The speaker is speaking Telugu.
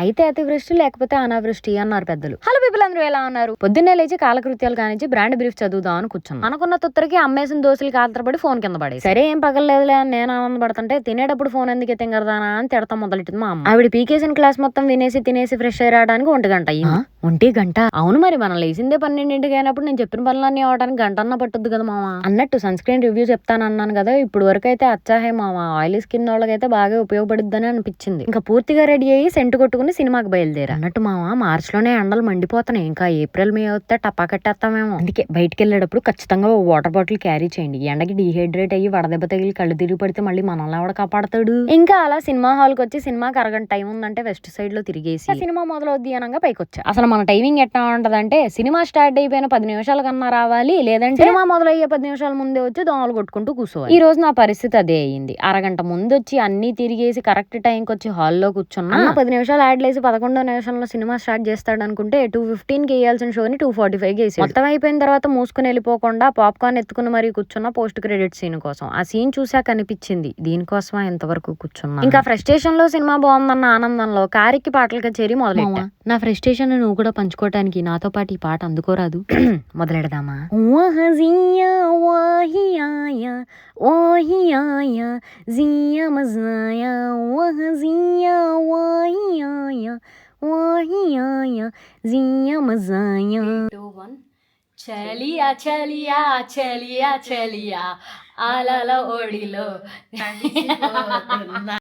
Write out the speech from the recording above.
అయితే అతివృష్టి లేకపోతే అనావృష్టి అన్నారు పెద్దలు. హలో పీపుల్, అందరూ ఎలా ఉన్నారు? పొద్దున్నే లేచి కాలకృత్యాలు కానించి బ్రాండ్ బ్రీఫ్ చదువుదాం అని కూర్చున్నాను. అనుకున్న తుత్తరికి అమ్మేసిన దోశలు కాల్తరపడి ఫోన్ కింద పడే. సరే ఏం పగలలేదులే అని నేను ఆనందపడుతుంటే తినేటప్పుడు ఫోన్ ఎందుకు తింగరదానా అని తిడతా మొదలెట్టింది మా అమ్మ. ఆవిడ పీకేసిన క్లాస్ మొత్తం వినేసి తినేసి ఫ్రెష్ అయ్యి రావడానికి 1 గంట అయ్యింది. 1 గంట? అవును, మరి మనం లేచిందే 12ంటికి అయినప్పుడు నేను చెప్పిన పనులన్నీ అవడానికి గంటన్నా పట్టుద్ది కదా మామ. అన్నట్టు సన్ స్క్రీన్ రివ్యూ చెప్తానన్నాను కదా, ఇప్పుడు వరకు అయితే అచ్చాహే మామ. ఆయిలీ స్కిన్ వాళ్ళకైతే బాగా ఉపయోగపడుద్దని అనిపించింది. ఇంకా పూర్తిగా రెడీ అయ్యి సెంటు కొట్టుకుని సినిమాకి బయలుదేరా. అన్నట్టు మామ, మార్చ్ లోనే ఎండలు మండిపోతున్నాయి. ఇంకా ఏప్రిల్ మే వస్తే టపా కట్టేస్తామేమో. అందుకే బయటకు వెళ్ళేటప్పుడు ఖచ్చితంగా వాటర్ బాటిల్ క్యారీ చేయండి. ఎండకి డీహైడ్రేట్ అయ్యి వడదెబ్బ తగిలి కళ్ళు తిరిగి పడితే మళ్ళీ మనల్ని ఎవడ కాపాడతాడు. ఇంకా అలా సినిమా హాల్ కి వచ్చి సినిమాకి అరగంట టైం ఉందంటే వెస్ట్ సైడ్ లో తిరిగేసి సినిమా మొదలవుద్ది అనగా పైకి వచ్చా. అసలు మన టైమింగ్ ఎట్లా ఉంటదంటే, సినిమా స్టార్ట్ అయిపోయిన 10 నిమిషాల కన్నా రావాలి, లేదంటే సినిమా మొదలయ్యే 10 నిమిషాల ముందే వచ్చి దోమలు కొట్టుకుంటూ కూర్చోవాలి. ఈ రోజు నా పరిస్థితి అదే అయ్యింది. అరగంట ముందు వచ్చి అన్ని తిరిగేసి కరెక్ట్ టైంకి వచ్చి హాల్లో కూర్చున్నా. 10 నిమిషాలు యాడ్ లేసి 11వ నిమిషంలో సినిమా స్టార్ట్ చేస్తాడు అనుకుంటే 2:15కి వేయాల్సిన షోని 2:45కి వేసి మొత్తం అయిపోయిన తర్వాత మూసుకుని వెళ్ళిపోకుండా పాప్కార్న్ ఎత్తుకుని మరీ కూర్చున్న పోస్ట్ క్రెడిట్ సీన్ కోసం. ఆ సీన్ చూసాక అనిపించింది, దీనికోసమా ఎంతవరకు కూర్చున్నా. ఇంకా ఫ్రస్ట్రేషన్ లో సినిమా బాగుందన్న ఆనందంలో కారికి పాటలుగా చేరి మొదలెట్టా. నా ఫ్రస్ట్రేషన్ నువ్వు కూడా పంచుకోవటానికి నాతో పాటు ఈ పాట అందుకోరాదు? మొదలెడదామా? చలియా చలియా చలియా చలియా అలల ఒడిలో